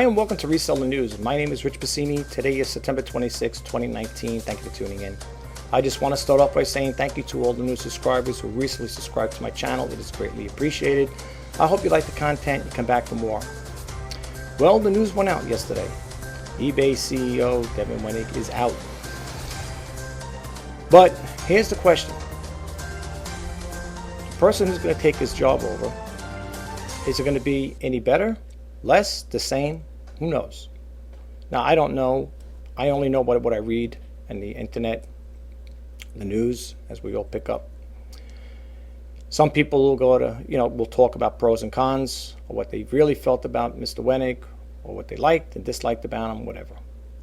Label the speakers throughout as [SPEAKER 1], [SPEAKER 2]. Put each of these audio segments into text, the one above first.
[SPEAKER 1] Hi and welcome to Reseller News. My name is Rich Pasini. Today is September 26, 2019. Thank you for tuning in. I just want to start off by saying thank you to all the new subscribers who recently subscribed to my channel. It is greatly appreciated. I hope you like the content and come back for more. Well, the news went out yesterday. eBay CEO Devin Wenig is out. But here's the question. The person who's going to take his job over, is it going to be any better? Less? The same? Who knows? Now, I don't know. I only know what I read and the internet, the news, as we all pick up. Some people will go to, will talk about pros and cons, or what they really felt about Mr. Wenig, or what they liked and disliked about him, whatever.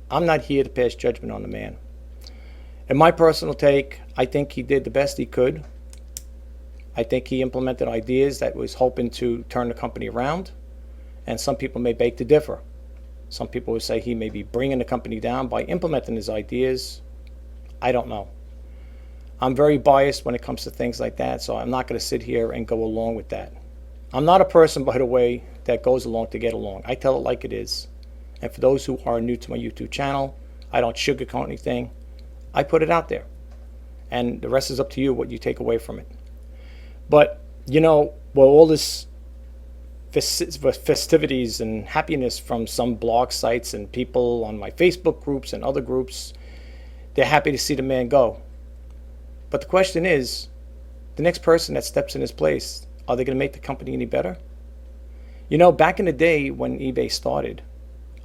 [SPEAKER 1] I'm not here to pass judgment on the man. In my personal take, I think he did the best he could. I think he implemented ideas that was hoping to turn the company around. And some people may beg to differ. Some people would say he may be bringing the company down by implementing his ideas. I don't know. I'm very biased when it comes to things like that, so I'm not going to sit here and go along with that. I'm not a person, by the way, that goes along to get along. I tell it like it is. And for those who are new to my YouTube channel, I don't sugarcoat anything. I put it out there. And the rest is up to you, what you take away from it. But, all this festivities and happiness from some blog sites and people on my Facebook groups and other groups, they're happy to see the man go. But the question is, the next person that steps in his place, are they going to make the company any better? Back in the day when eBay started,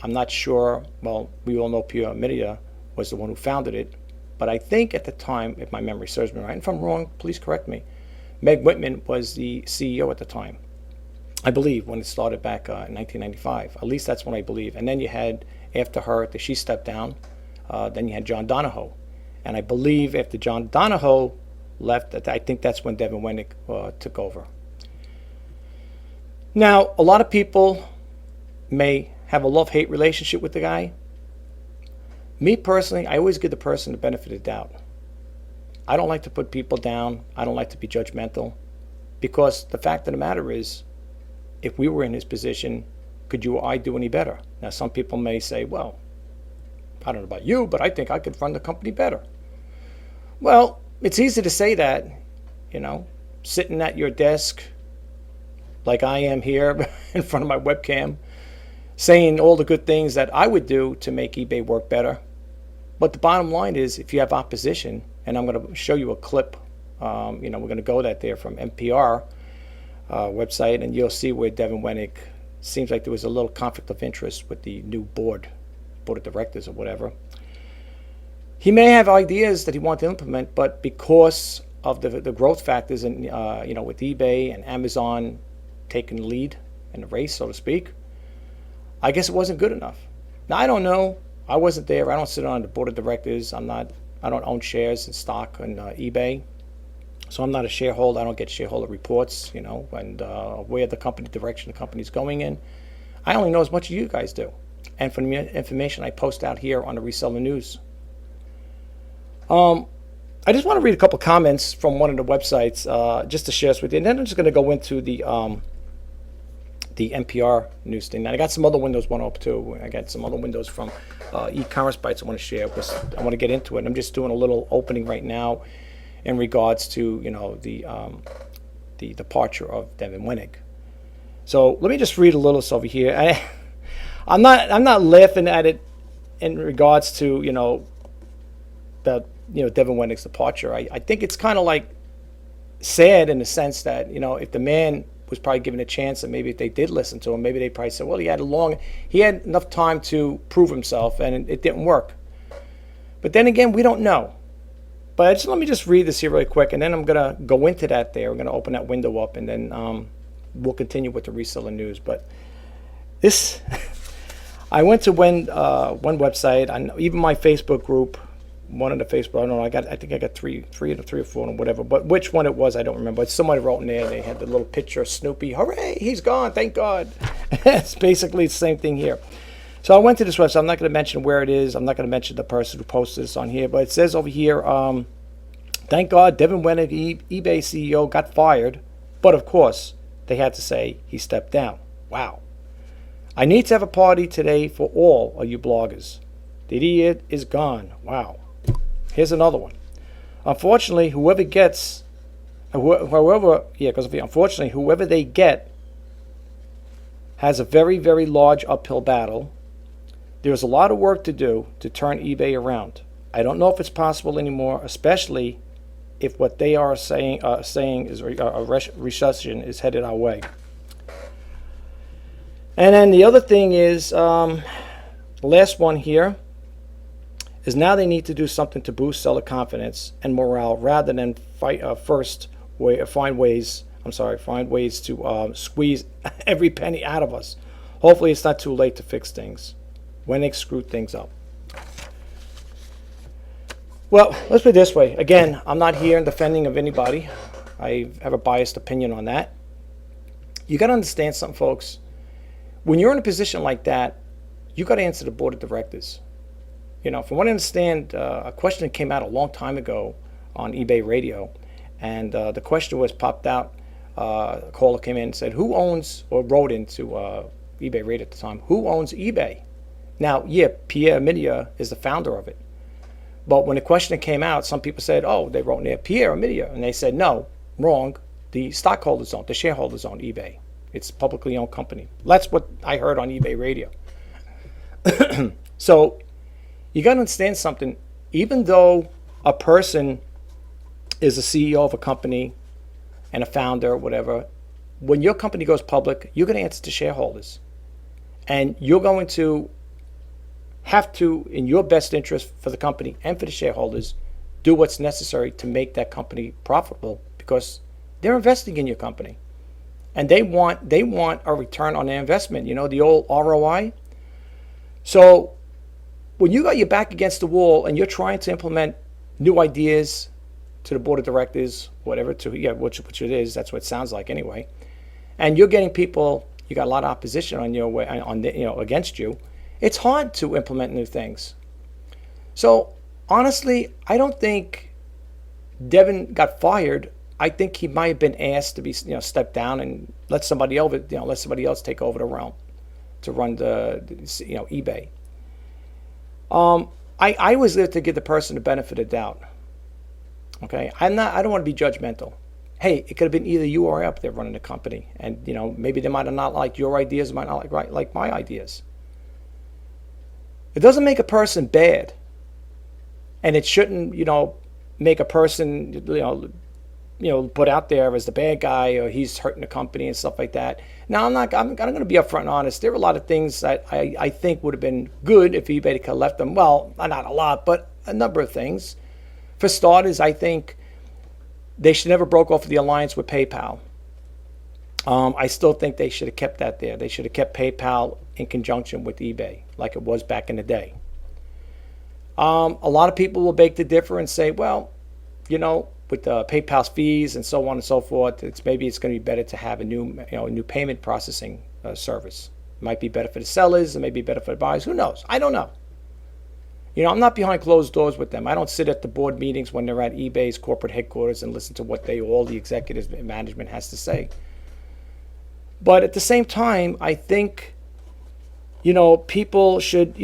[SPEAKER 1] I'm not sure, well, we all know Pierre Midia was the one who founded it, but I think at the time, if my memory serves me right, and if I'm wrong, please correct me, Meg Whitman was the CEO at the time. I believe, when it started back in 1995. At least that's when I believe. And then you had, after her, after she stepped down, then you had John Donahoe. And I believe after John Donahoe left, I think that's when Devin Wenig took over. Now, a lot of people may have a love-hate relationship with the guy. Me personally, I always give the person the benefit of the doubt. I don't like to put people down. I don't like to be judgmental. Because the fact of the matter is, if we were in his position, could you or I do any better? Now, some people may say, well, I don't know about you, but I think I could run the company better. Well, it's easy to say that, sitting at your desk like I am here in front of my webcam, saying all the good things that I would do to make eBay work better. But the bottom line is, if you have opposition, and I'm going to show you a clip, we're going to go there from NPR, website, and you'll see where Devin Wenig seems like there was a little conflict of interest with the new board of directors or whatever. He may have ideas that he wanted to implement, but because of the growth factors in with eBay and Amazon taking the lead in the race, so to speak, I guess it wasn't good enough. Now, I don't know. I wasn't there. I don't sit on the board of directors. I don't own shares in stock on eBay. So I'm not a shareholder. I don't get shareholder reports, and where the company direction the company's going in. I only know as much as you guys do. And from the information I post out here on the Reseller News. I just want to read a couple comments from one of the websites just to share this with you. And then I'm just going to go into the NPR news thing. Now, I got some other windows one up too. I got some other windows from e-commerce bites I want to share. I want to get into it. And I'm just doing a little opening right now in regards to the departure of Devin Wenig. So let me just read a little over here. I'm not laughing at it in regards to Devin Wenig's departure. I think it's kind of like sad in the sense that if the man was probably given a chance, and maybe if they did listen to him, maybe they probably said, well, he had enough time to prove himself, and it didn't work. But then again, we don't know. But let me just read this here really quick, and then I'm going to go into that there. We're going to open that window up, and then we'll continue with the Reseller News. But this, I went to one website, and even my Facebook group, one of the Facebook, I don't know, I think I got three or four or whatever, but which one it was, I don't remember. But somebody wrote in there, they had the little picture of Snoopy, hooray, he's gone, thank God. It's basically the same thing here. So I went to this website. I'm not going to mention where it is. I'm not going to mention the person who posted this on here. But it says over here, thank God Devin Wenig, eBay CEO, got fired. But of course, they had to say he stepped down. Wow. I need to have a party today for all of you bloggers. The idiot is gone. Wow. Here's another one. Unfortunately, whoever they get has a very, very large uphill battle. There's a lot of work to do to turn eBay around. I don't know if it's possible anymore, especially if what they are saying is a recession is headed our way. And then the other thing is, the last one here is now they need to do something to boost seller confidence and morale rather than find ways to squeeze every penny out of us. Hopefully it's not too late to fix things when they screw things up. Well, let's put it this way. Again, I'm not here in defending of anybody. I have a biased opinion on that. You got to understand something, folks. When you're in a position like that, you got to answer the board of directors. You know, from what I understand, a question that came out a long time ago on eBay Radio, and the question was popped out. A caller came in and said, who owns, or wrote into eBay Radio at the time, who owns eBay? Now, yeah, Pierre Amidia is the founder of it. But when the question came out, some people said, oh, they wrote in there, Pierre Amidia. And they said, no, wrong. The stockholders own, the shareholders own eBay. It's a publicly owned company. That's what I heard on eBay Radio. So you got to understand something. Even though a person is a CEO of a company and a founder or whatever, when your company goes public, you're going to answer to shareholders. And you're going to have to, in your best interest for the company and for the shareholders, do what's necessary to make that company profitable, because they're investing in your company. And they want a return on their investment, you know, the old ROI. So when you got your back against the wall and you're trying to implement new ideas to the board of directors, whatever, which it is, that's what it sounds like anyway, and you're getting people, you got a lot of opposition on your way, against you, it's hard to implement new things. So honestly, I don't think Devin got fired. I think he might have been asked to be, step down and let somebody else take over the realm to run the eBay. I always live to give the person the benefit of doubt. Okay, I don't want to be judgmental. Hey, it could have been either you or I up there running the company, and maybe they might have not liked your ideas, might not like my ideas. It doesn't make a person bad, and it shouldn't make a person put out there as the bad guy, or he's hurting the company and stuff like that. Now, I'm going to be upfront and honest. There were a lot of things that I think would have been good if eBay could have left them. Well, not a lot, but a number of things. For starters, I think they should never broke off the alliance with PayPal. I still think they should have kept that there. They should have kept PayPal in conjunction with eBay, like it was back in the day. A lot of people will beg to differ and say, well, with PayPal's fees and so on and so forth, maybe it's going to be better to have a new payment processing service. It might be better for the sellers, it may be better for the buyers. Who knows? I don't know. I'm not behind closed doors with them. I don't sit at the board meetings when they're at eBay's corporate headquarters and listen to what all the executives and management has to say. But at the same time, I think, people should,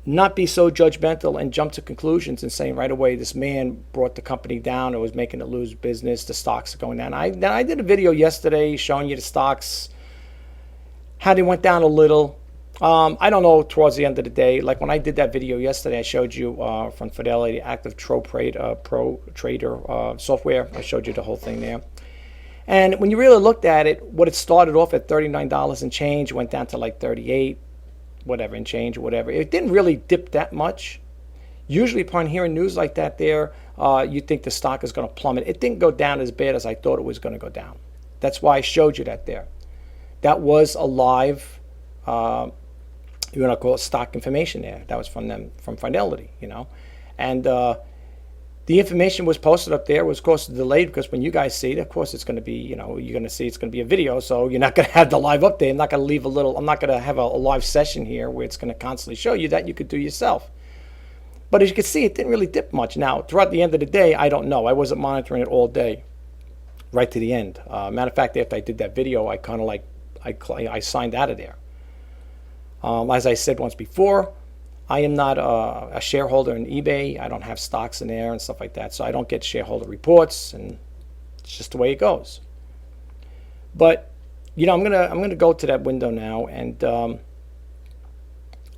[SPEAKER 1] not be so judgmental and jump to conclusions and saying right away this man brought the company down or was making it lose business, the stocks are going down. I did a video yesterday showing you the stocks, how they went down a little. I don't know towards the end of the day. Like when I did that video yesterday, I showed you from Fidelity Active Pro Trader software. I showed you the whole thing there. And when you really looked at it, what it started off at $39 and change, went down to like 38, whatever, and change or whatever. It didn't really dip that much. Usually upon hearing news like that there, you think the stock is going to plummet. It didn't go down as bad as I thought it was going to go down. That's why I showed you that there. That was a live, call it stock information there. That was from them, from Fidelity, And the information was posted up there. It was, of course, delayed because when you guys see it, of course, it's going to be, you're going to see it's going to be a video. So you're not going to have the live update. I'm not going to have a live session here where it's going to constantly show you that. You could do yourself. But as you can see, it didn't really dip much. Now, throughout the end of the day, I don't know. I wasn't monitoring it all day, right to the end. Matter of fact, after I did that video, I kind of I signed out of there. As I said once before, I am not a shareholder in eBay. I don't have stocks in there and stuff like that, so I don't get shareholder reports, and it's just the way it goes. But I'm gonna go to that window now, and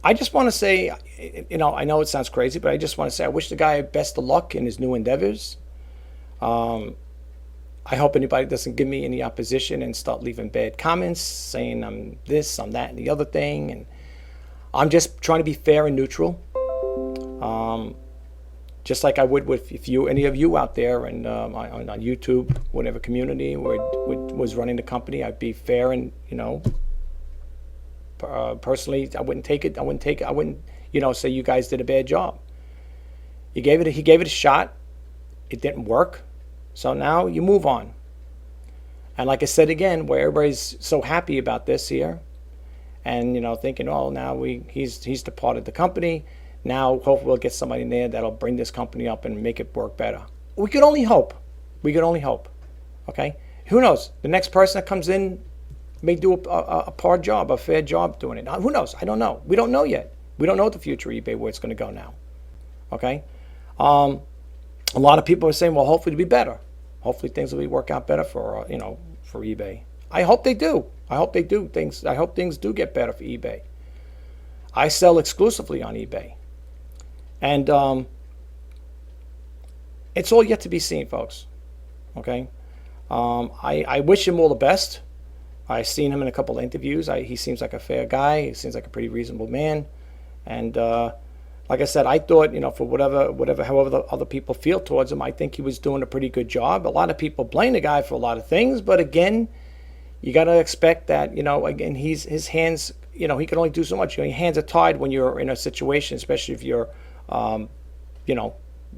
[SPEAKER 1] I just want to say, I know it sounds crazy, but I just want to say I wish the guy best of luck in his new endeavors. I hope anybody doesn't give me any opposition and start leaving bad comments saying I'm this, I'm that, and the other thing. And I'm just trying to be fair and neutral, just like I would with any of you out there and on YouTube, whatever community was running the company. I'd be fair and personally, I wouldn't take it. I wouldn't say you guys did a bad job. He gave it a shot. It didn't work. So now you move on. And like I said again, where everybody's so happy about this here, and thinking, oh, now he's departed the company. Now hopefully we'll get somebody in there that'll bring this company up and make it work better. We could only hope. Okay? Who knows? The next person that comes in may do a fair job doing it. Who knows? I don't know. We don't know yet. We don't know what the future of eBay, where it's going to go now. Okay? A lot of people are saying, well, hopefully it'll be better. Hopefully things will work out better for eBay. I hope they do. I hope things do get better for eBay. I sell exclusively on eBay. And it's all yet to be seen, folks. Okay? I wish him all the best. I've seen him in a couple of interviews. He seems like a fair guy. He seems like a pretty reasonable man. And like I said, I thought, for however the other people feel towards him, I think he was doing a pretty good job. A lot of people blame the guy for a lot of things, but again, you got to expect that, again, his hands, he can only do so much. Your hands are tied when you're in a situation, especially if you're,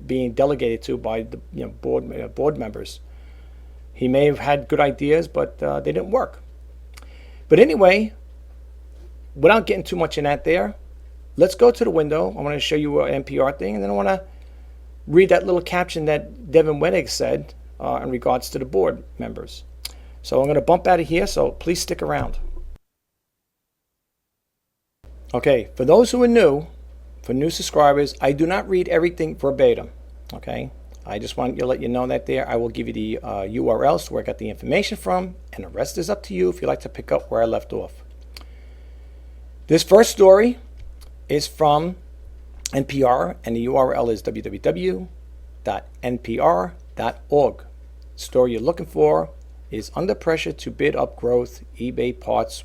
[SPEAKER 1] being delegated to by the board members. He may have had good ideas, but they didn't work. But anyway, without getting too much in that there, let's go to the window. I want to show you an NPR thing, and then I want to read that little caption that Devin Wenig said in regards to the board members. So I'm going to bump out of here, so please stick around. Okay, for those who are new, for new subscribers, I do not read everything verbatim. Okay, I just want to let you know that there. I will give you the URLs to where I got the information from, and the rest is up to you if you'd like to pick up where I left off. This first story is from NPR, and the URL is www.npr.org. The story you're looking for is Under Pressure to Bid Up Growth, eBay parts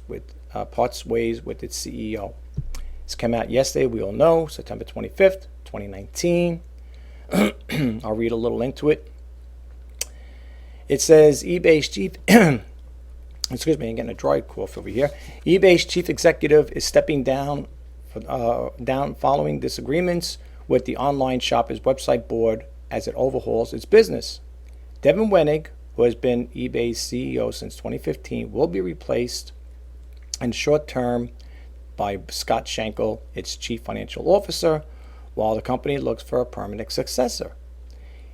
[SPEAKER 1] ways with its CEO. This came out yesterday, we all know, September 25th, 2019. I'll read a little into it. It says eBay's chief, excuse me, I'm getting a dry cough over here. eBay's chief executive is stepping down following disagreements with the online shopper's website board as it overhauls its business. Devin Wenig, who has been eBay's CEO since 2015, will be replaced in short term by Scott Schenkel, its chief financial officer, while the company looks for a permanent successor.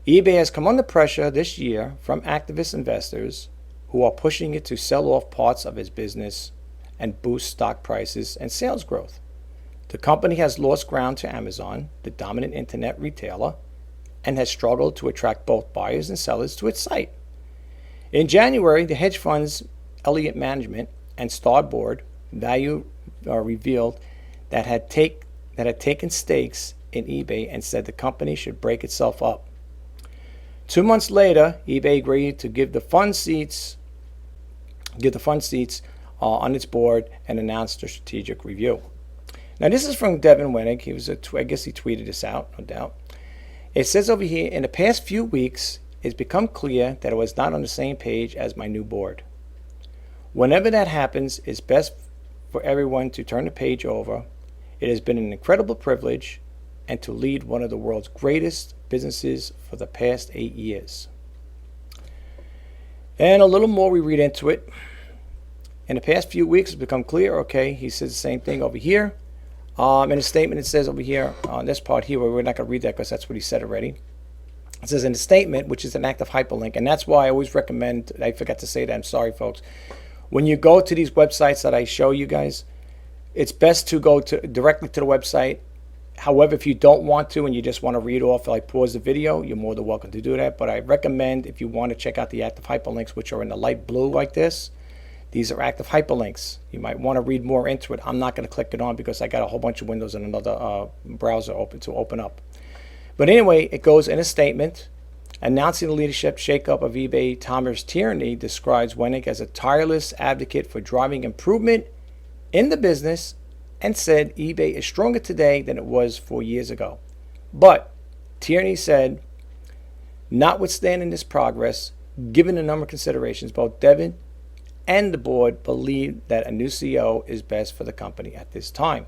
[SPEAKER 1] eBay has come under pressure this year from activist investors who are pushing it to sell off parts of its business and boost stock prices and sales growth. The company has lost ground to Amazon, the dominant internet retailer, and has struggled to attract both buyers and sellers to its site. In January, the hedge funds Elliott Management and Starboard Value revealed that had taken stakes in eBay and said the company should break itself up. 2 months later, eBay agreed to give the fund seats on its board and announced a strategic review. Now, this is from Devin Wenig. I guess he tweeted this out, no doubt. It says over here, in the past few weeks, it's become clear that I was not on the same page as my new board. Whenever that happens, it's best for everyone to turn the page over. It has been an incredible privilege and to lead one of the world's greatest businesses for the past 8 years. And a little more we read into it. In the past few weeks, it's become clear, okay, he says the same thing over here. In a statement, it says over here, on this part here, where we're not going to read that because that's what he said already. It says in a statement, which is an active hyperlink, and that's why I always recommend, I forgot to say that, I'm sorry, folks. When you go to these websites that I show you guys, it's best to go directly to the website. However, if you don't want to and you just want to read off, like pause the video, you're more than welcome to do that. But I recommend, if you want to check out the active hyperlinks, which are in the light blue like this, these are active hyperlinks. You might want to read more into it. I'm not going to click it on because I got a whole bunch of windows in another browser open up. But anyway, it goes in a statement. Announcing the leadership shakeup of eBay, Thomas Tierney describes Winnick as a tireless advocate for driving improvement in the business and said eBay is stronger today than it was 4 years ago. But Tierney said, notwithstanding this progress, given a number of considerations, both Devin and the board believe that a new CEO is best for the company at this time.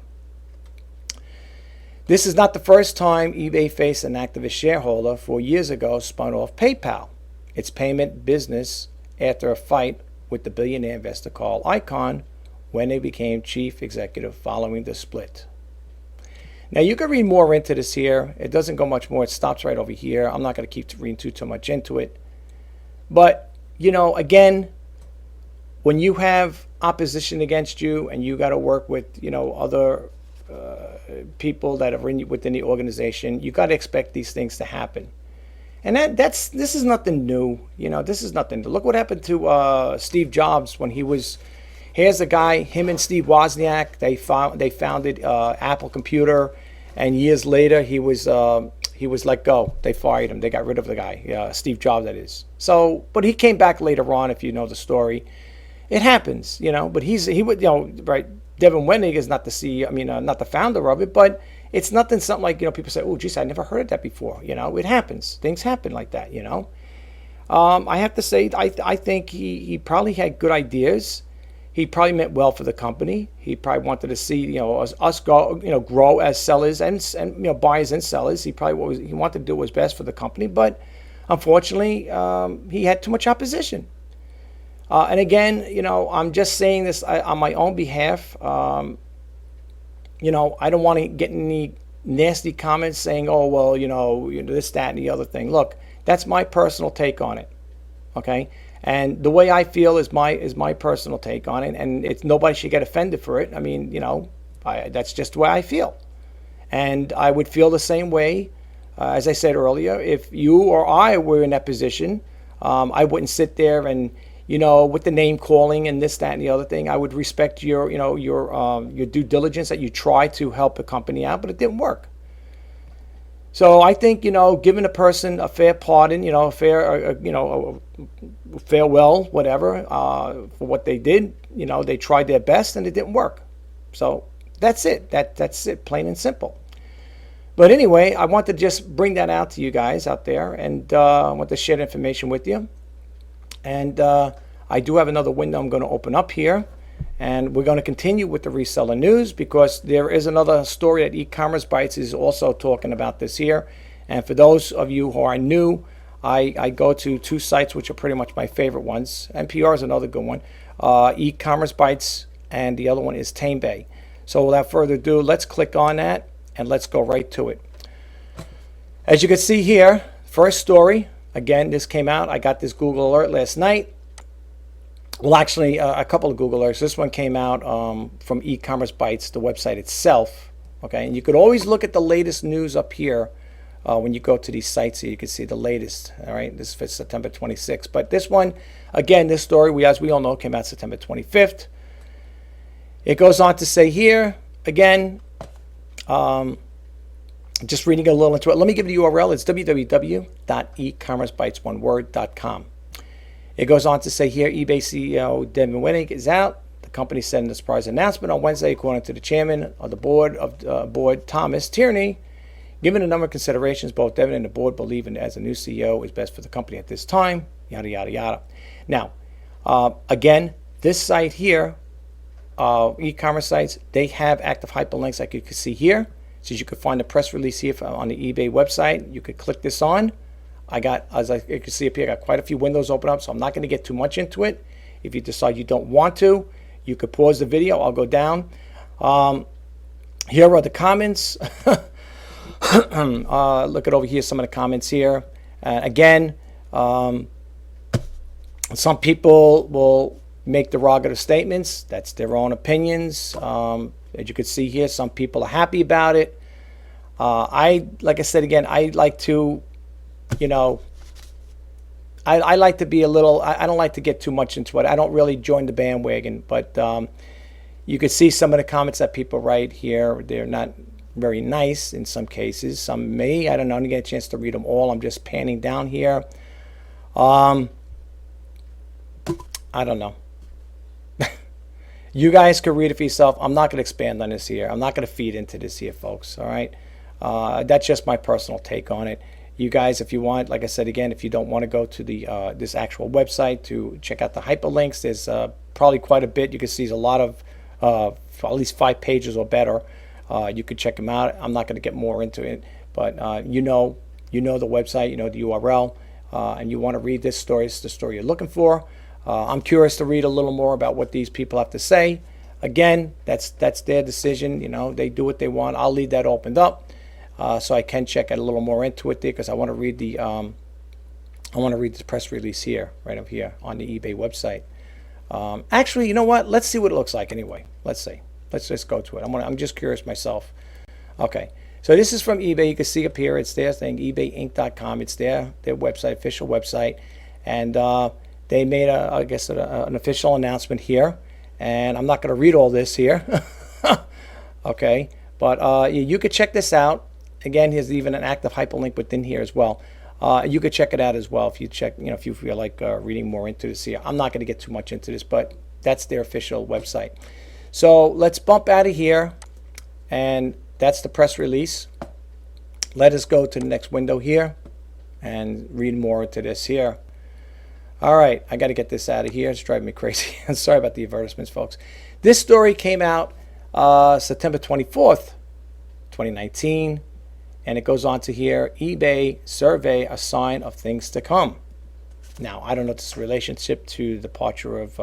[SPEAKER 1] This is not the first time eBay faced an activist shareholder. 4 years ago spun off PayPal, its payment business, after a fight with the billionaire investor Carl Icahn when they became chief executive following the split. Now you can read more into this here. It doesn't go much more. It stops right over here. I'm not going to keep reading too much into it. But, again, when you have opposition against you and you got to work with, other people that are within the organization, you got to expect these things to happen. And this is nothing new. This is nothing. Look what happened to Steve Jobs when he was. Here's a guy, him and Steve Wozniak. They founded Apple Computer, and years later he was let go. They fired him. They got rid of the guy, Steve Jobs, that is. So, but he came back later on. If you know the story, it happens. But he would, right. Devin Winnick is not the CEO, not the founder of it, but it's something like, people say, oh, geez, I never heard of that before. It happens. Things happen like that, I have to say, I think he probably had good ideas. He probably meant well for the company. He probably wanted to see, us go, grow as sellers and buyers and sellers. He wanted to do what was best for the company, but unfortunately, he had too much opposition. And again, I'm just saying this on my own behalf. I don't want to get any nasty comments saying, oh, well, this, that, and the other thing. Look, that's my personal take on it. Okay. And the way I feel is my personal take on it. And nobody should get offended for it. That's just the way I feel. And I would feel the same way, as I said earlier, if you or I were in that position. I wouldn't sit there and, with the name calling and this, that, and the other thing. I would respect your due diligence that you try to help a company out, but it didn't work. So I think, giving a person a fair pardon, a farewell, whatever, for what they did, they tried their best and it didn't work. So that's it. That's it, plain and simple. But anyway, I want to just bring that out to you guys out there, and I want to share the information with you. And I do have another window I'm going to open up here. And we're going to continue with the reseller news because there is another story that E-commerce Bytes is also talking about this here. And for those of you who are new, I go to two sites which are pretty much my favorite ones. NPR is another good one. E-commerce Bytes, and the other one is TameBay. So without further ado, let's click on that and let's go right to it. As you can see here, first story. Again, this came out. I got this Google alert last night. Well, actually, a couple of Google alerts. This one came out from E-commerce Bytes, the website itself. Okay, and you could always look at the latest news up here when you go to these sites. Here, you can see the latest. All right, this is for September 26th. But this one, again, this story, as we all know, came out September 25th. It goes on to say here, again, just reading a little into it. Let me give you the URL. It's www.ecommercebytes.com. It goes on to say here, eBay CEO Devin Winnick is out. The company sent a surprise announcement on Wednesday, according to the chairman of the board, Thomas Tierney. Given a number of considerations, both Devin and the board believe in as a new CEO is best for the company at this time. Yada yada yada. Now, again, this site here, e-commerce sites, they have active hyperlinks like you can see here. So you could find the press release here on the eBay website. You could click this on. I got, as you can see up here, I got quite a few windows open up, so I'm not going to get too much into it. If you decide you don't want to, you could pause the video. I'll go down. Here are the comments. Look at over here, some of the comments here. Again, some people will make derogative statements. That's their own opinions. As you can see here, some people are happy about it. Like I said again, I like to, you know, I like to be a little, I don't like to get too much into it. I don't really join the bandwagon, but you can see some of the comments that people write here. They're not very nice in some cases. Some may, I don't know, I didn't get a chance to read them all. I'm just panning down here. I don't know. You guys can read it for yourself. I'm not going to expand on this here. I'm not going to feed into this here, folks. All right. That's just my personal take on it. You guys, if you want, like I said again, if you don't want to go to the this actual website to check out the hyperlinks, there's probably quite a bit. You can see there's a lot of at least 5 pages or better. You could check them out. I'm not going to get more into it, but you know the website, you know the URL, and you want to read this story. It's the story you're looking for. I'm curious to read a little more about what these people have to say. Again, that's their decision. You know, they do what they want. I'll leave that opened up. So I can check a little more into it there because I want to read the press release here, right up here on the eBay website. Actually, you know what? Let's see what it looks like anyway. Let's see. Let's just go to it. I'm just curious myself. Okay, so this is from eBay. You can see up here. It's their thing, ebayinc.com. It's their website, official website, and they made I guess an official announcement here. And I'm not going to read all this here. Okay, but you could check this out. Again, here's even an active hyperlink within here as well. You could check it out as well if you check, you know, if you feel like reading more into this here. I'm not going to get too much into this, but that's their official website. So let's bump out of here, and that's the press release. Let us go to the next window here and read more into this here. All right, I got to get this out of here. It's driving me crazy. Sorry about the advertisements, folks. This story came out September 24th, 2019. And it goes on to here, eBay survey, a sign of things to come. Now, I don't know if this relationship to the departure of,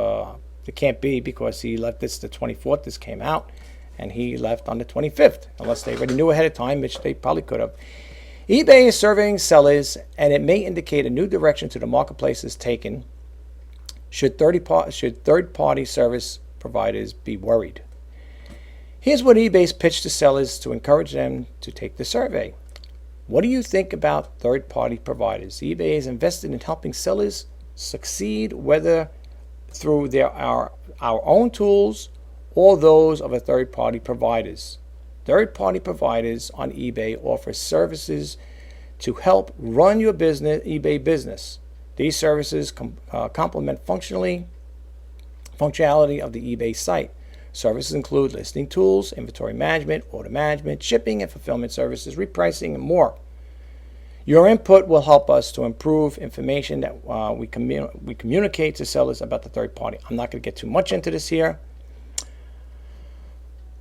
[SPEAKER 1] it can't be because he left this the 24th, this came out, and he left on the 25th, unless they already knew ahead of time, which they probably could have. eBay is surveying sellers, and it may indicate a new direction to the marketplace is taken. Should third-party service providers be worried? Here's what eBay's pitch to sellers to encourage them to take the survey. What do you think about third-party providers? eBay is invested in helping sellers succeed, whether through our own tools or those of a third-party providers. Third-party providers on eBay offer services to help run your eBay business. These services complement functionality of the eBay site. Services include listing tools, inventory management, order management, shipping and fulfillment services, repricing, and more. Your input will help us to improve information that we communicate to sellers about the third party. I'm not going to get too much into this here.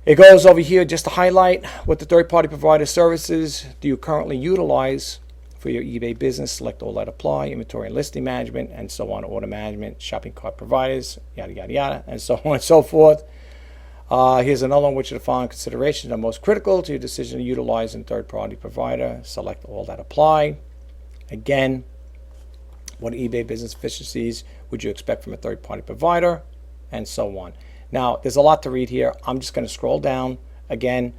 [SPEAKER 1] It goes over here just to highlight what the third-party provider services do you currently utilize for your eBay business. Select all that apply, inventory and listing management, and so on, order management, shopping cart providers, yada, yada, yada, and so on and so forth. Here's another one, which are the following considerations are most critical to your decision to utilize a third-party provider. Select all that apply. Again, what eBay business efficiencies would you expect from a third-party provider, and so on. Now, there's a lot to read here. I'm just going to scroll down. Again,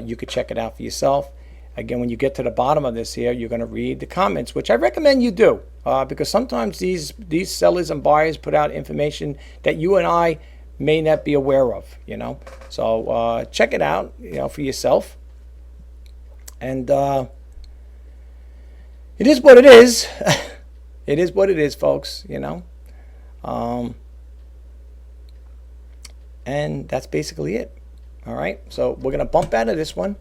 [SPEAKER 1] you could check it out for yourself. Again, when you get to the bottom of this here, you're going to read the comments, which I recommend you do, because sometimes these sellers and buyers put out information that you and I may not be aware of, you know. So check it out, you know, for yourself. And it is what it is. It is what it is, folks, you know. And that's basically it. All right, so we're going to bump out of this one,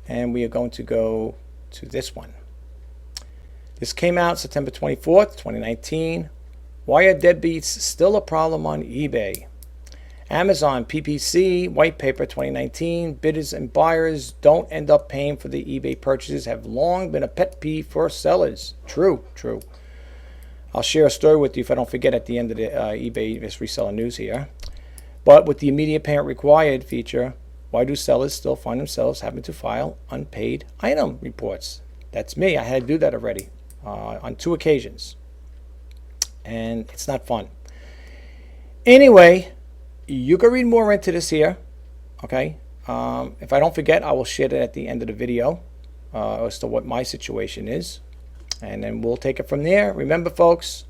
[SPEAKER 1] and we are going to go to this one. This came out September 24th, 2019. Why are deadbeats still a problem on eBay? Amazon PPC White Paper 2019. Bidders and buyers don't end up paying for the eBay purchases have long been a pet peeve for sellers. True, true. I'll share a story with you if I don't forget at the end of the eBay Reseller news here. But with the immediate payment required feature, why do sellers still find themselves having to file unpaid item reports? That's me. I had to do that already on 2 occasions. And it's not fun. Anyway, you can read more into this here. Okay. If I don't forget, I will share that at the end of the video as to what my situation is. And then we'll take it from there. Remember, folks,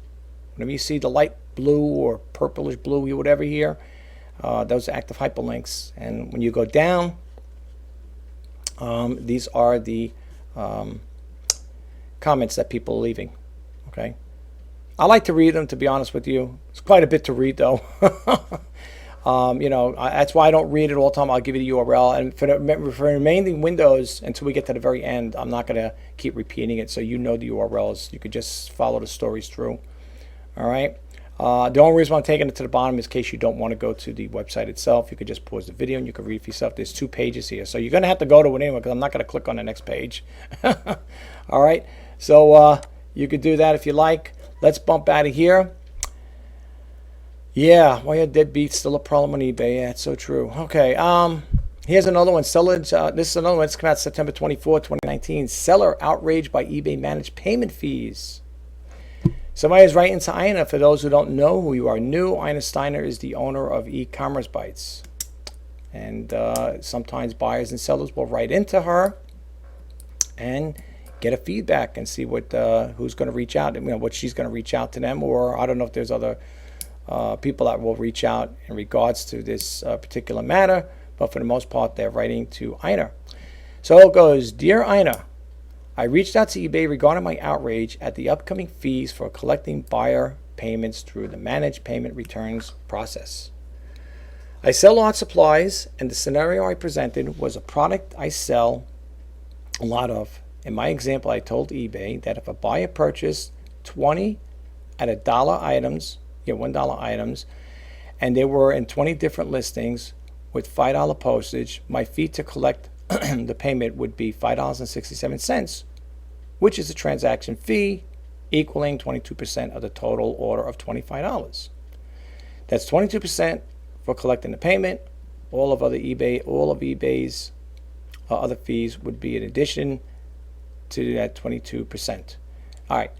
[SPEAKER 1] whenever you see the light blue or purplish blue, whatever here, those are active hyperlinks. And when you go down, these are the comments that people are leaving. Okay. I like to read them, to be honest with you. It's quite a bit to read, though. That's why I don't read it all the time. I'll give you the URL. And for the remaining windows, until we get to the very end, I'm not going to keep repeating it. So you know the URLs. You could just follow the stories through. All right. The only reason I'm taking it to the bottom is in case you don't want to go to the website itself. You could just pause the video and you can read for yourself. There's 2 pages here. So you're going to have to go to it anyway because I'm not going to click on the next page. All right. So you could do that if you like. Let's bump out of here. Yeah, why are deadbeats still a problem on eBay? Yeah, it's so true. Okay, here's another one. Seller, this is another one. It's come out September 24, 2019. Seller outraged by eBay managed payment fees. Somebody is writing to Ina. For those who don't know who you are new, Ina Steiner is the owner of e-commerce Bytes. And sometimes buyers and sellers will write into her and get a feedback and see what who's going to reach out, what she's going to reach out to them, or I don't know if there's other people that will reach out in regards to this particular matter, but for the most part, they're writing to Ina. So it goes, Dear Ina, I reached out to eBay regarding my outrage at the upcoming fees for collecting buyer payments through the managed payment returns process. I sell art supplies, and the scenario I presented was a product I sell a lot of. In my example, I told eBay that if a buyer purchased 20 at $1 items, $1 items, and they were in 20 different listings with $5 postage, my fee to collect the payment would be $5.67, which is a transaction fee equaling 22% of the total order of $25. That's 22% for collecting the payment. All of eBay's other fees would be in addition to that 22%. All right.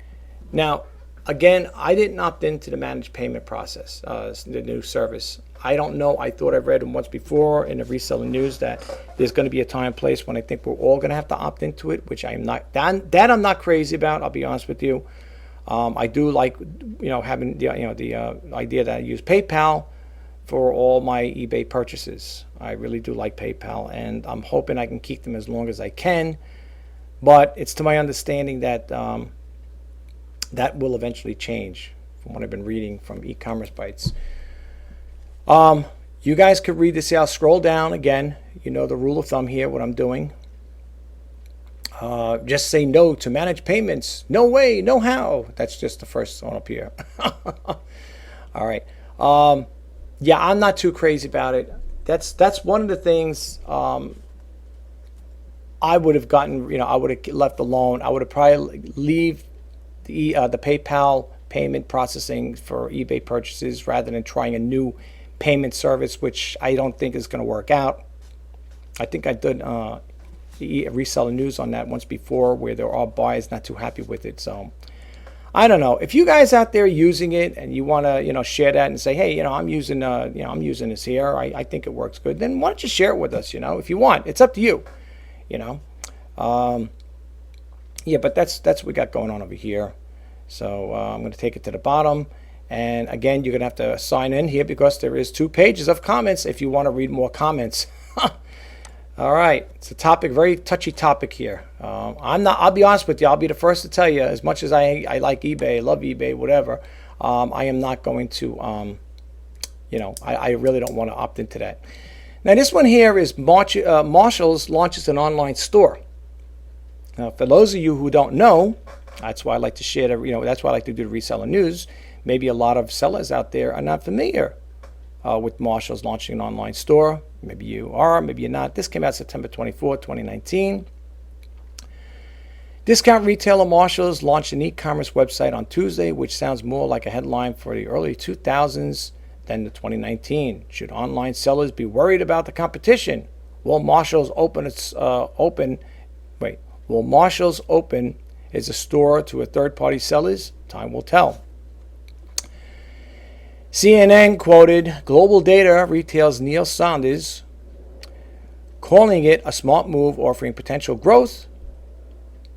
[SPEAKER 1] Now, again, I didn't opt into the managed payment process, the new service. I don't know. I thought I read them once before in the Reseller news that there's going to be a time and place when I think we're all going to have to opt into it, which I'm not. That I'm not crazy about. I'll be honest with you. I do like, having the idea that I use PayPal for all my eBay purchases. I really do like PayPal, and I'm hoping I can keep them as long as I can. But it's to my understanding that that will eventually change from what I've been reading from e-commerce Bytes. You guys could read this. I'll scroll down again. You know the rule of thumb here, what I'm doing. Just say no to manage payments. No way, no how. That's just the first one up here. All right. Yeah, I'm not too crazy about it. That's one of the things I would have gotten, I would have left alone. I would have probably leave the PayPal payment processing for eBay purchases rather than trying a new payment service, which I don't think is going to work out. I think I did the Reseller news on that once before, where there are buyers not too happy with it. So I don't know if you guys out there using it and you want to, share that and say, hey, I'm using, I'm using this here. I think it works good. Then why don't you share it with us? If you want, it's up to you. Yeah, but that's what we got going on over here. So I'm going to take it to the bottom. And again, you're going to have to sign in here because there is 2 pages of comments if you want to read more comments. All right. It's a topic, very touchy topic here. I'll be honest with you. I'll be the first to tell you, as much as I like eBay, love eBay, whatever, I am not going to, I really don't want to opt into that. Now, this one here is Marshall's launches an online store. Now, for those of you who don't know, that's why I like to share that's why I like to do the Reseller news. Maybe a lot of sellers out there are not familiar with Marshall's launching an online store. Maybe you are, maybe you're not. This came out September 24, 2019. Discount retailer Marshall's launched an e-commerce website on Tuesday, which sounds more like a headline for the early 2000s than the 2019. Should online sellers be worried about the competition? Will Marshall's open is a store to a third-party sellers? Time will tell. CNN quoted global data retail's Neil Saunders calling it a smart move offering potential growth,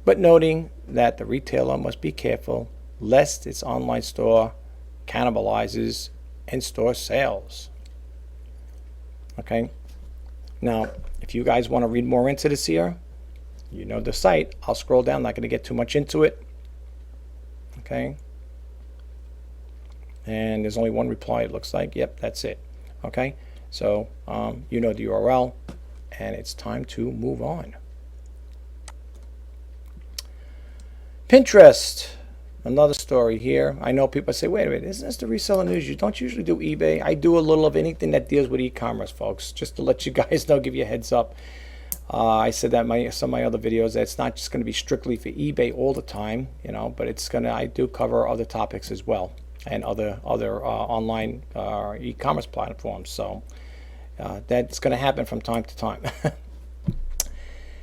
[SPEAKER 1] but noting that the retailer must be careful lest its online store cannibalizes in-store sales. Okay. Now, if you guys want to read more into this here, you know the site. I'll scroll down. I'm not going to get too much into it. Okay. And there's only one reply, it looks like. Yep, that's it. Okay. So, you know the URL, and it's time to move on. Pinterest. Another story here. I know people say, wait a minute, isn't this the reseller news? You don't usually do eBay. I do a little of anything that deals with e-commerce, folks, just to let you guys know, give you a heads up. I said that in some of my other videos, that it's not just going to be strictly for eBay all the time, you know, but it's going to, I do cover other topics as well, and other online e-commerce platforms. So that's going to happen from time to time.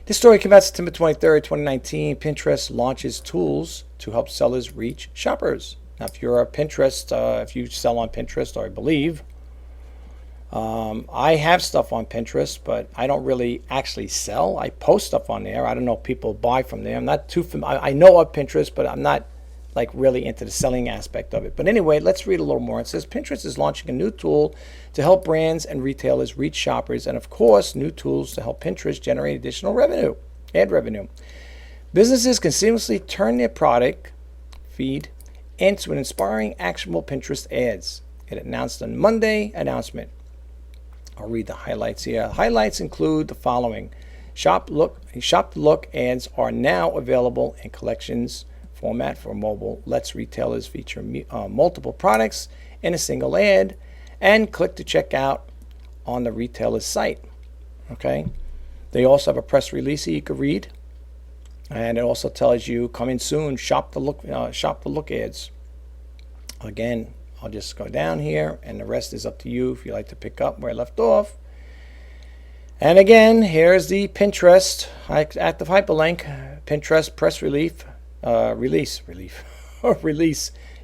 [SPEAKER 1] This story came out September 23rd, 2019. Pinterest launches tools to help sellers reach shoppers. Now, if you're a Pinterest, if you sell on Pinterest, or I believe, I have stuff on Pinterest, but I don't really actually sell. I post stuff on there. I don't know if people buy from there. I'm not too familiar. I know of Pinterest, but I'm not like really into the selling aspect of it. But anyway, let's read a little more. It says Pinterest is launching a new tool to help brands and retailers reach shoppers, and of course, new tools to help Pinterest generate additional revenue, ad revenue. Businesses can seamlessly turn their product feed into an inspiring, actionable Pinterest ads. It announced on Monday announcement. I'll read the highlights here. Highlights include the following. Shop look ads are now available in collections format for mobile. Lets retailers feature multiple products in a single ad, and click to check out on the retailer's site. Okay. They also have a press release that you could read, and it also tells you coming soon. Shop the look ads. Again, I'll just go down here, and the rest is up to you if you like to pick up where I left off. And again, here's the Pinterest active hyperlink. Pinterest press release.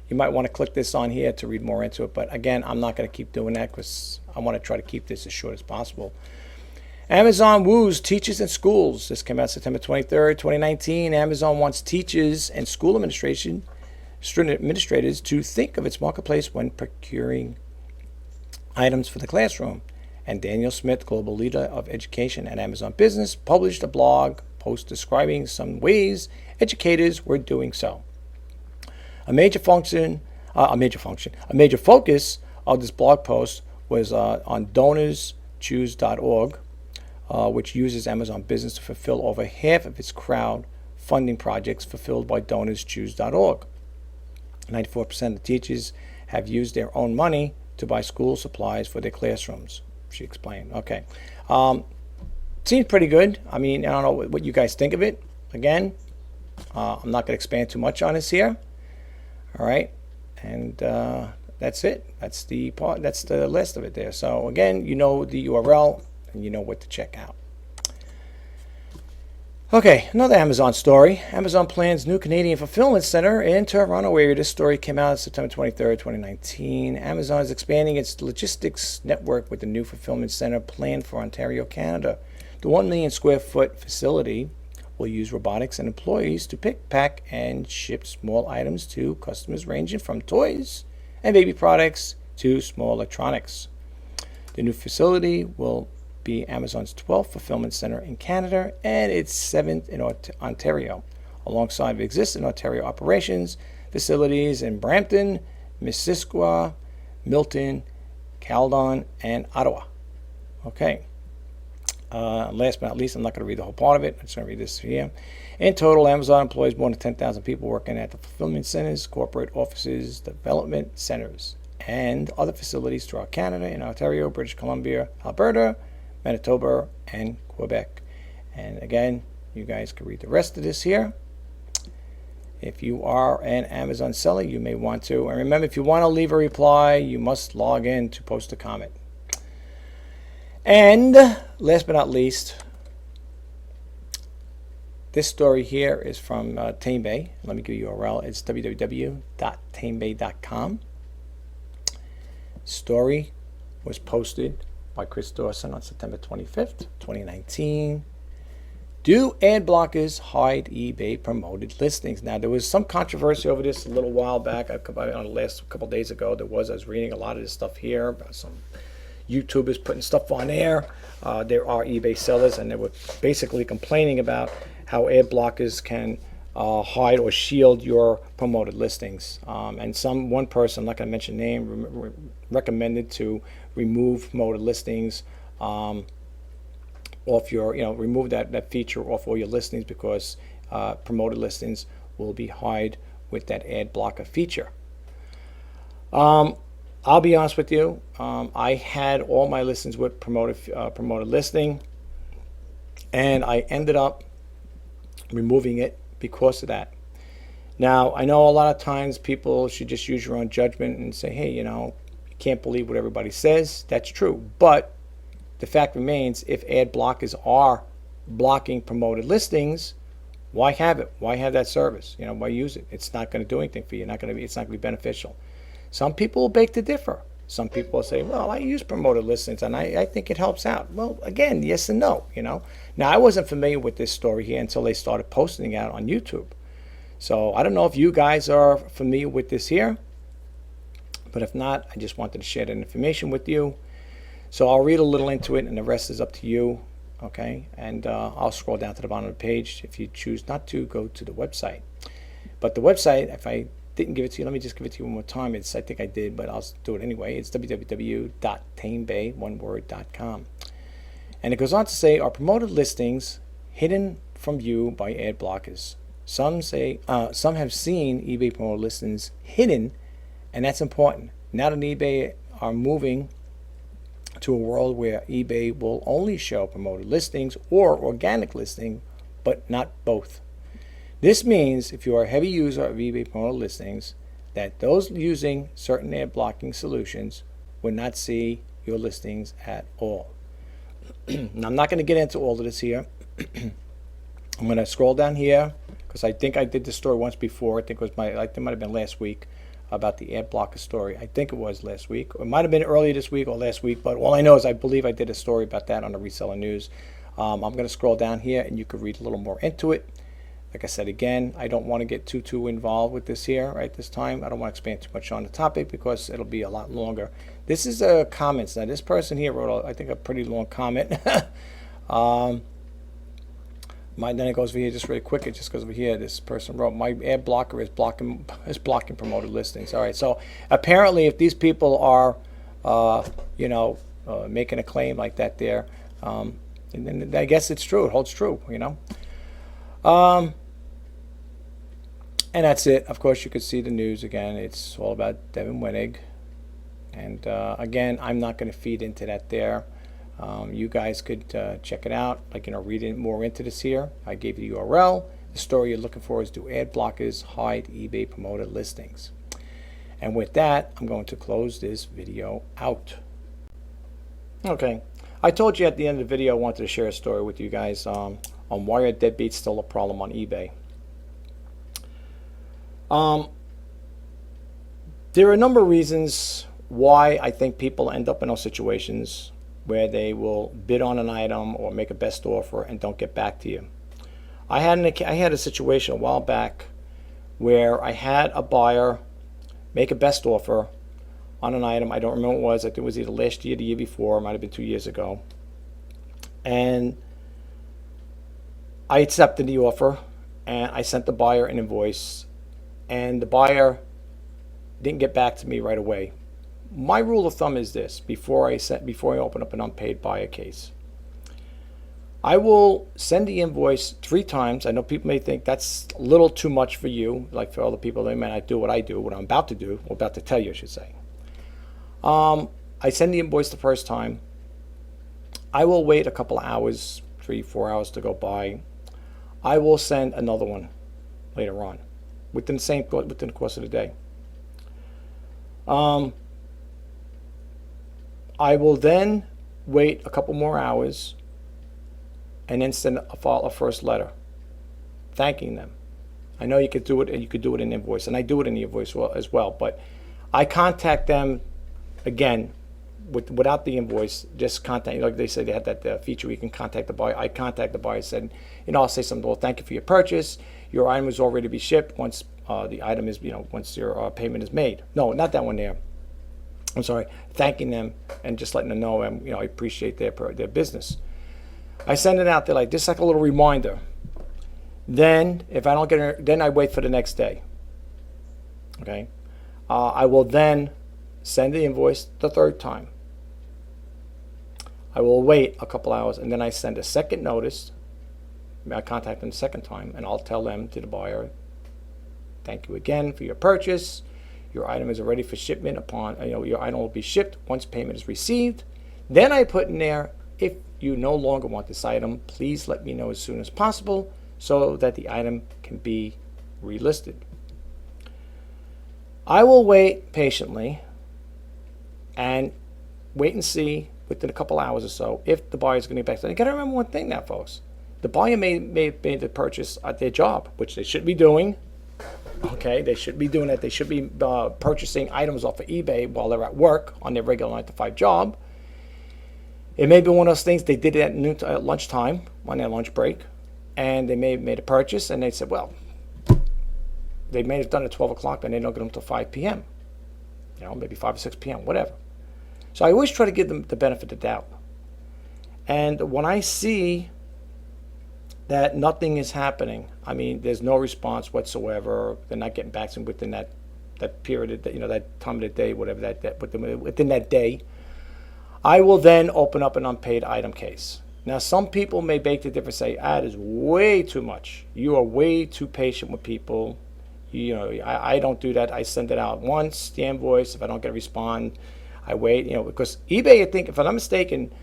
[SPEAKER 1] You might want to click this on here to read more into it. But again, I'm not going to keep doing that because I want to try to keep this as short as possible. Amazon woos teachers and schools. This came out September 23rd, 2019. Amazon wants teachers and school administrators to think of its marketplace when procuring items for the classroom. And Daniel Smith, global leader of education at Amazon Business, published a blog post describing some ways educators were doing so. A major focus of this blog post was on donorschoose.org, which uses Amazon Business to fulfill over half of its crowdfunding projects fulfilled by donorschoose.org. 94% of teachers have used their own money to buy school supplies for their classrooms, she explained. Okay. Seems pretty good. I mean, I don't know what you guys think of it. Again, I'm not going to expand too much on this here. All right. And that's it. That's the part. That's the list of it there. So again, you know the URL and you know what to check out. Okay, another Amazon story. Amazon plans new Canadian fulfillment center in Toronto area. This story came out September 23rd, 2019. Amazon is expanding its logistics network with the new fulfillment center planned for Ontario, Canada. The 1 million square foot facility will use robotics and employees to pick, pack, and ship small items to customers ranging from toys and baby products to small electronics. The new facility will be Amazon's 12th fulfillment center in Canada and its 7th in Ontario, alongside existing Ontario operations, facilities in Brampton, Mississauga, Milton, Caledon, and Ottawa. Okay. Last but not least, I'm not going to read the whole part of it. I'm just going to read this here. In total, Amazon employs more than 10,000 people working at the fulfillment centers, corporate offices, development centers, and other facilities throughout Canada, in Ontario, British Columbia, Alberta, Manitoba, and Quebec. And again, you guys can read the rest of this here. If you are an Amazon seller, you may want to. And remember, if you want to leave a reply, you must log in to post a comment. And last but not least, this story here is from Tamebay. Let me give you a URL. It's www.tamebay.com. Story was posted by Chris Dawson on September 25th, 2019. Do ad blockers hide eBay promoted listings? Now, there was some controversy over this a little while back. On the last couple of days ago, I was reading a lot of this stuff here about some YouTubers putting stuff on air. There are eBay sellers, and they were basically complaining about how ad blockers can hide or shield your promoted listings. And one person, I'm not going to mention name, recommended to remove promoted listings off your, remove that feature off all your listings, because promoted listings will be hid with that ad blocker feature. I'll be honest with you. I had all my listings with promoted listing, and I ended up removing it because of that. Now, I know a lot of times people should just use your own judgment and say, hey, you can't believe what everybody says. That's true. But the fact remains, if ad blockers are blocking promoted listings, why have it? Why have that service? Why use it? It's not going to do anything for you. It's not going to be beneficial. Some people will beg to differ. Some people will say, well, I use promoted listings and I think it helps out. Well, again, yes and no, Now, I wasn't familiar with this story here until they started posting it out on YouTube. So I don't know if you guys are familiar with this here, but if not, I just wanted to share that information with you. So I'll read a little into it, and the rest is up to you, okay? And I'll scroll down to the bottom of the page. If you choose not to, go to the website. But the website, if I didn't give it to you, let me just give it to you one more time. I think I did, but I'll do it anyway. It's www.tamebay.com. And it goes on to say, are promoted listings hidden from view by ad blockers? Some have seen eBay promoted listings hidden, and that's important. Now that eBay are moving to a world where eBay will only show promoted listings or organic listing, but not both. This means if you are a heavy user of eBay promoted listings, that those using certain ad blocking solutions will not see your listings at all. Now, I'm not going to get into all of this here. I'm going to scroll down here because I think I did this story once before. I think it might have been last week about the ad blocker story. I think it was last week. It might have been earlier this week or last week, but all I know is I believe I did a story about that on the Reseller News. I'm going to scroll down here and you can read a little more into it. Like I said, again, I don't want to get too involved with this here right this time. I don't want to expand too much on the topic because it'll be a lot longer. This is comments. Now, this person here wrote, I think, a pretty long comment. Then it goes over here just really quick. It just goes over here. This person wrote, my ad blocker is blocking promoted listings. All right. So apparently, if these people are, making a claim like that there, and then I guess it's true. It holds true. And that's it. Of course, you could see the news again. It's all about Devin Wenig. And again, I'm not going to feed into that there. You guys could check it out, read more into this here. I gave you the URL. The story you're looking for is, do ad blockers hide eBay promoted listings? And with that, I'm going to close this video out. Okay. I told you at the end of the video I wanted to share a story with you guys on why are deadbeats still a problem on eBay. There are a number of reasons why I think people end up in those situations where they will bid on an item or make a best offer and don't get back to you. I had a situation a while back where I had a buyer make a best offer on an item. I don't remember what it was. I think it was either last year or the year before. It might have been 2 years ago. And I accepted the offer and I sent the buyer an invoice, and the buyer didn't get back to me right away. My rule of thumb is this: before I open up an unpaid buyer case, I will send the invoice 3 times. I know people may think that's a little too much for you, like for other people. They may not do what I do, what I'm about to do, or about to tell you, I should say. I send the invoice the first time. I will wait a couple of hours, 3-4 hours to go by. I will send another one later on, within the course of the day. I will then wait a couple more hours and then send a first letter thanking them. I know you could do it, and you could do it in invoice, and I do it in the invoice as well, but I contact them again without the invoice, just contact, like they said, they had that feature where you can contact the buyer. I contact the buyer, said, I'll say something, well, thank you for your purchase. Your item is already to be shipped once the item is, once your payment is made. No, not that one there. I'm sorry, thanking them and just letting them know, I appreciate their business. I send it out there like just like a little reminder. Then, if I don't get it, then I wait for the next day. Okay, I will then send the invoice the third time. I will wait a couple hours, and then I send a second notice. I contact them the second time, and I'll tell them, to the buyer, thank you again for your purchase. Your item is ready for shipment upon, your item will be shipped once payment is received. Then I put in there, if you no longer want this item, please let me know as soon as possible so that the item can be relisted. I will wait patiently and wait and see within a couple hours or so if the buyer is going to get back to it. You got to remember one thing now, folks. The buyer may have made the purchase at their job, which they should be doing. Okay, they should be doing that. They should be purchasing items off of eBay while they're at work on their regular 9-to-5 job. It may be one of those things they did it at lunchtime on their lunch break, and they may have made a purchase, and they said, well, they may have done it at 12 o'clock, and they don't get them until 5 p.m., maybe 5 or 6 p.m., whatever. So I always try to give them the benefit of the doubt. And when I see that nothing is happening, I mean, there's no response whatsoever, they're not getting back to me within that period, that time of the day, whatever, within that day, I will then open up an unpaid item case. Now, some people may beg the difference, say, that is way too much. You are way too patient with people. I don't do that. I send it out once, the invoice. If I don't get a response, I wait. Because eBay, I think, if I'm not mistaken,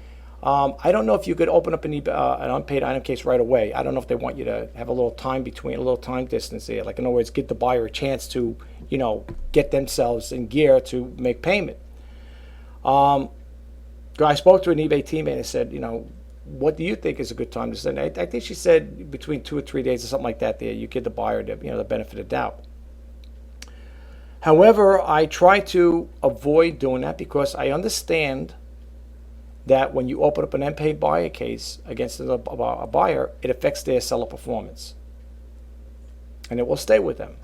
[SPEAKER 1] I don't know if you could open up an unpaid item case right away. I don't know if they want you to have a little time distance there. Like, in other words, give the buyer a chance to, get themselves in gear to make payment. I spoke to an eBay teammate and I said, what do you think is a good time to send? I think she said between 2 or 3 days or something like that. There, you give the buyer the benefit of doubt. However, I try to avoid doing that because I understand that when you open up an unpaid buyer case against a buyer, it affects their seller performance, and it will stay with them.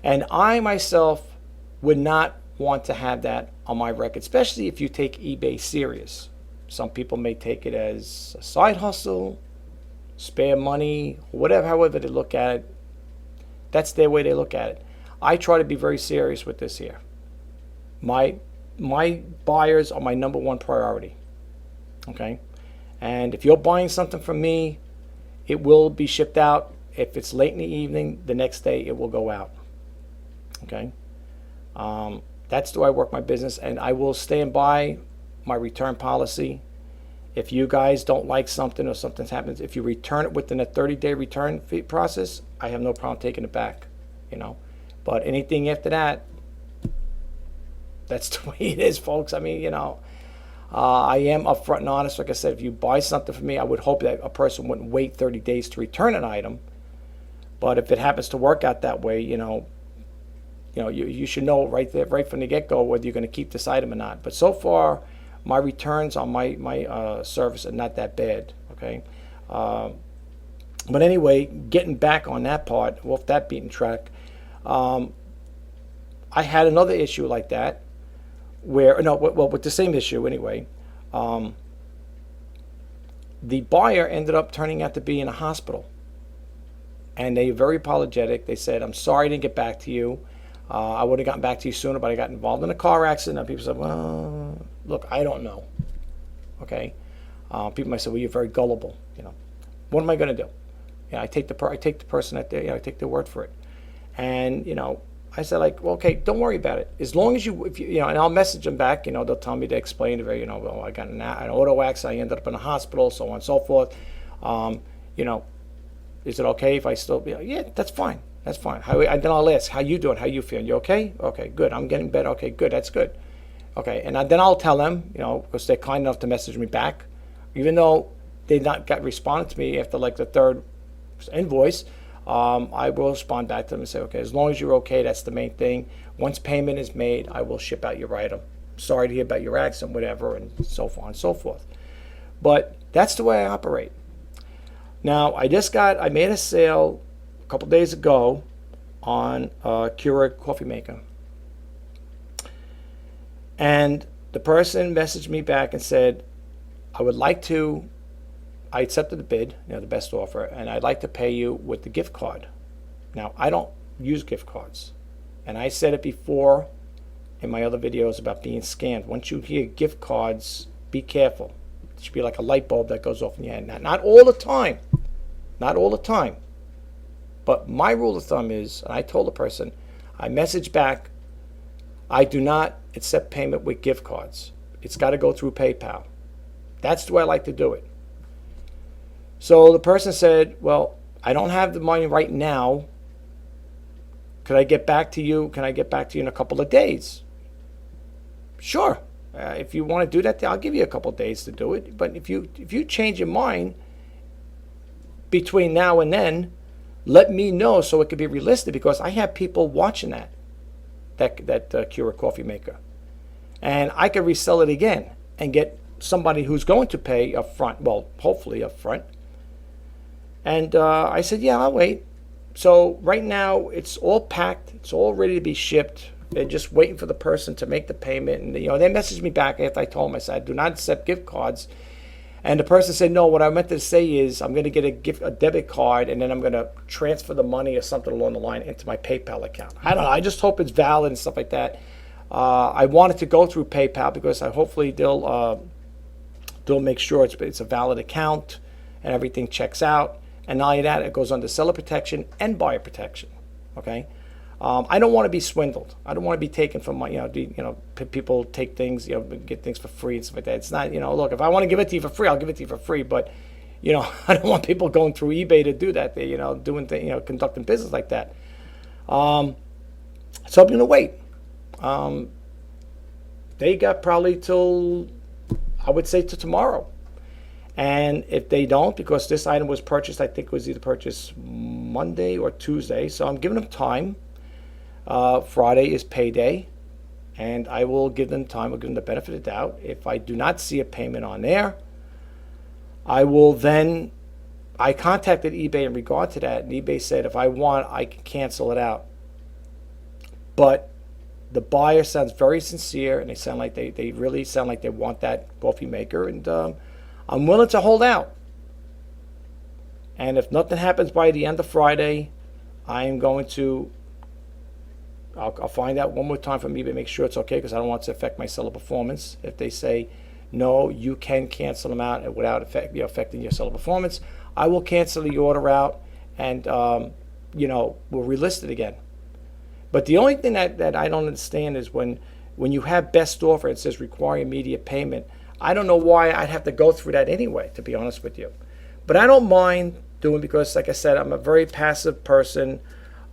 [SPEAKER 1] And I myself would not want to have that on my record, especially if you take eBay serious. Some people may take it as a side hustle, spare money, whatever, however they look at it. That's their way they look at it. I try to be very serious with this here. My buyers are my number one priority. Okay? And if you're buying something from me, it will be shipped out. If it's late in the evening, the next day it will go out. Okay? That's the way I work my business, and I will stand by my return policy. If you guys don't like something or something happens, if you return it within a 30-day return process, I have no problem taking it back, But anything after that, that's the way it is, folks. I mean, I am upfront and honest. Like I said, if you buy something from me, I would hope that a person wouldn't wait 30 days to return an item. But if it happens to work out that way, you should know right from the get-go whether you're going to keep this item or not. But so far, my returns on my service are not that bad. Okay. But anyway, getting back on that part, off that beaten track, I had another issue like that, with the same issue anyway. The buyer ended up turning out to be in a hospital, and they were very apologetic. They said, "I'm sorry I didn't get back to you. I would have gotten back to you sooner, but I got involved in a car accident." And people said, "Well, look, I don't know." Okay, people might say, "Well, you're very gullible." What am I going to do? I take the person at their, I take their word for it. And I said, well, okay, don't worry about it. As long as if you, and I'll message them back. They'll tell me to explain it. Well, I got an auto accident. I ended up in a hospital, so on and so forth. Is it okay if I still? Yeah, that's fine. That's fine. And then I'll ask, how you doing? How you feeling? You okay? Okay, good. I'm getting better. Okay, good. That's good. Okay, and then I'll tell them, because they're kind enough to message me back, even though they not got responded to me after like the third invoice. I will respond back to them and say, okay, as long as you're okay, that's the main thing. Once payment is made, I will ship out your item. sorry to hear about your accident, whatever, and so on and so forth. But that's the way I operate. Now, I made a sale a couple days ago on a Keurig coffee maker. And the person messaged me back and said, I accepted the bid, the best offer, and I'd like to pay you with the gift card. Now, I don't use gift cards. And I said it before in my other videos about being scammed. Once you hear gift cards, be careful. It should be like a light bulb that goes off in your head. Not all the time. Not all the time. But my rule of thumb is, and I told the person, I messaged back, I do not accept payment with gift cards. It's got to go through PayPal. That's the way I like to do it. So the person said, well, I don't have the money right now. Could I get back to you? Can I get back to you in a couple of days? Sure. If you want to do that, I'll give you a couple of days to do it. But if you change your mind between now and then, let me know so it could be realistic, because I have people watching that Keurig coffee maker. And I could resell it again and get somebody who's going to pay up front, well, hopefully up front. And I said, yeah, I'll wait. So right now it's all packed. It's all ready to be shipped. They're just waiting for the person to make the payment. And they messaged me back after I told them, I said, I do not accept gift cards. And the person said, no, what I meant to say is I'm going to get a debit card, and then I'm going to transfer the money or something along the line into my PayPal account. I don't know. I just hope it's valid and stuff like that. I want it to go through PayPal because hopefully they'll make sure it's a valid account and everything checks out. And not only that, it goes under seller protection and buyer protection. Okay. I don't want to be swindled. I don't want to be taken from my, people take things, get things for free and stuff like that. It's not, look, if I want to give it to you for free, I'll give it to you for free. But, I don't want people going through eBay to do that. They, doing things, conducting business like that. So I'm going to wait. They got probably till, I would say, till tomorrow. And if they don't, because this item was purchased, I think it was either purchased Monday or Tuesday. So I'm giving them time. Friday is payday, and I will give them time. I'll give them the benefit of the doubt. If I do not see a payment on there, I contacted eBay in regard to that, and eBay said if I want, I can cancel it out. But the buyer sounds very sincere, and they sound like they really sound like they want that coffee maker, and I'm willing to hold out. And if nothing happens by the end of Friday, I am going to I'll find out one more time from eBay, make sure it's okay, because I don't want it to affect my seller performance. If they say, no, you can cancel them out without affecting your seller performance, I will cancel the order out and, we'll relist it again. But the only thing that I don't understand is when you have best offer, it says require immediate payment. I don't know why I'd have to go through that anyway, to be honest with you. But I don't mind doing, because, like I said, I'm a very passive person.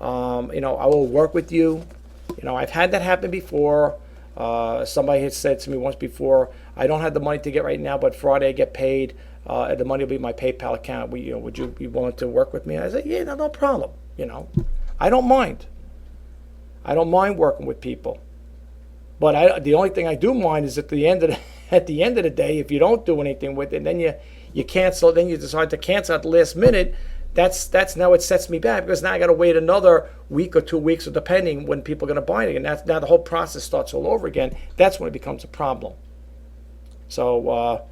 [SPEAKER 1] I will work with you. I've had that happen before. Somebody had said to me once before, I don't have the money to get right now, but Friday I get paid. The money will be in my PayPal account. Would you be willing to work with me? I said, yeah, no problem. I don't mind. I don't mind working with people. But the only thing I do mind is at the end of the day, if you don't do anything with it, then you cancel. Then you decide to cancel at the last minute. That's now it sets me back, because now I got to wait another week or 2 weeks, or depending when people are going to buy it again. Now the whole process starts all over again. That's when it becomes a problem. So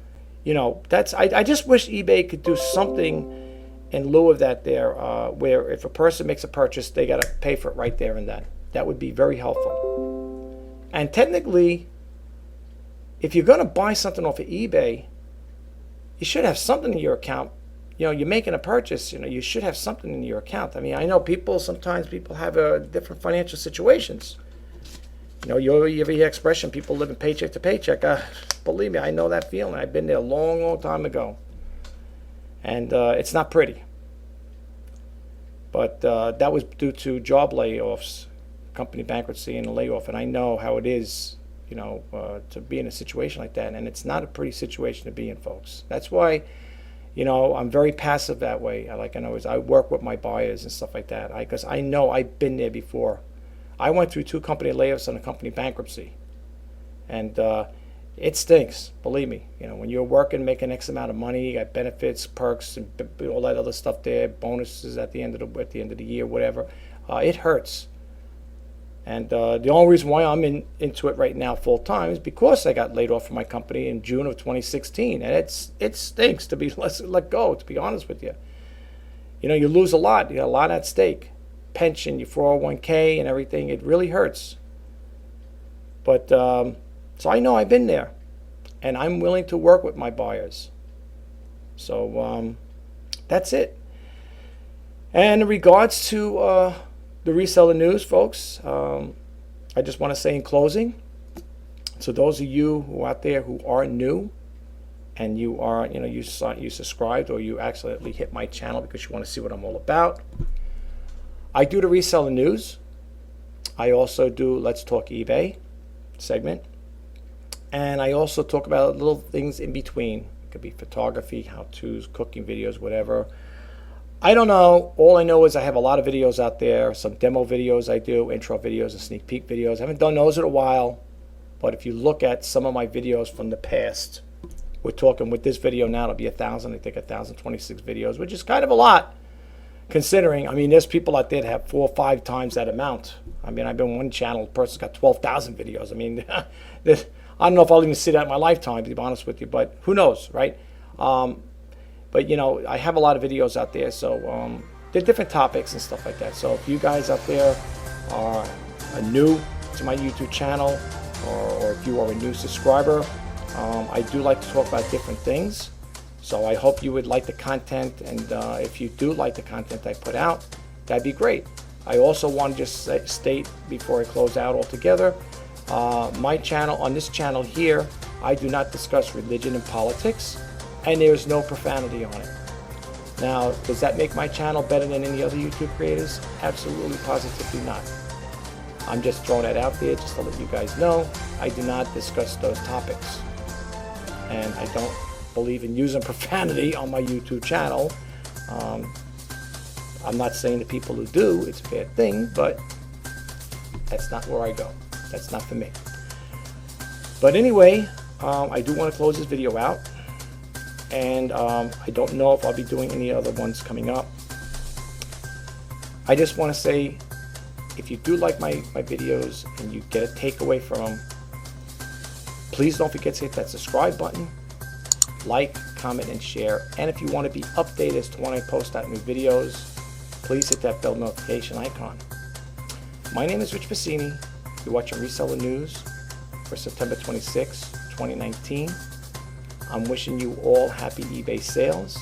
[SPEAKER 1] I just wish eBay could do something in lieu of that there, where if a person makes a purchase, they got to pay for it right there and then. That would be very helpful. And technically, if you're going to buy something off of eBay, you should have something in your account. You're making a purchase, you should have something in your account. I mean, I know sometimes people have different financial situations. You hear the expression, people living paycheck to paycheck. Believe me, I know that feeling. I've been there a long, long time ago. And it's not pretty. But that was due to job layoffs, company bankruptcy and a layoff. And I know how it is, to be in a situation like that. And it's not a pretty situation to be in, folks. That's why, I'm very passive that way. I work with my buyers and stuff like that. Because I know I've been there before. I went through 2 company layoffs and a company bankruptcy. And it stinks, believe me. You know, when you're working, making X amount of money, you got benefits, perks, and all that other stuff there, bonuses at the end of the year, whatever. It hurts. And the only reason why I'm into it right now full time is because I got laid off from my company in June of 2016, and it stinks to be let go. To be honest with you, you know, you lose a lot. You got a lot at stake, pension, your 401k, and everything. It really hurts. But so I know I've been there, and I'm willing to work with my buyers. So that's it. And in regards to the reseller news, folks, I just want to say in closing, so those of you who are out there who are new, and you are, you know, you subscribed or you accidentally hit my channel because you want to see what I'm all about, I do the reseller news. I also do Let's Talk eBay segment. And I also talk about little things in between. It could be photography, how-tos, cooking videos, whatever. I don't know. All I know is I have a lot of videos out there, some demo videos I do, intro videos and sneak peek videos. I haven't done those in a while, but if you look at some of my videos from the past, we're talking with this video now, it'll be 1,026 videos, which is kind of a lot considering. I mean, there's people out there that have 4 or 5 times that amount. I mean, I've been one channel, the person's got 12,000 videos. I mean, I don't know if I'll even see that in my lifetime, to be honest with you, but who knows, right? But, you know, I have a lot of videos out there, so they're different topics and stuff like that. So if you guys out there are new to my YouTube channel, or if you are a new subscriber, I do like to talk about different things. So I hope you would like the content, and if you do like the content I put out, that'd be great. I also want to just state before I close out altogether, my channel, on this channel here, I do not discuss religion and politics, and there's no profanity on it. Now, does that make my channel better than any other YouTube creators? Absolutely, positively not. I'm just throwing that out there just to let you guys know. I do not discuss those topics. And I don't believe in using profanity on my YouTube channel. I'm not saying the people who do, it's a bad thing, but that's not where I go. That's not for me. But anyway, I do want to close this video out. And I don't know if I'll be doing any other ones coming up. I just want to say, if you do like my videos and you get a takeaway from them, please don't forget to hit that subscribe button, like, comment, and share. And if you want to be updated as to when I post out new videos, please hit that bell notification icon. My name is Rich Pasini. You're watching Reseller News for September 26, 2019. I'm wishing you all happy eBay sales.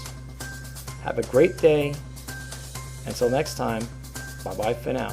[SPEAKER 1] Have a great day. Until next time, bye-bye for now.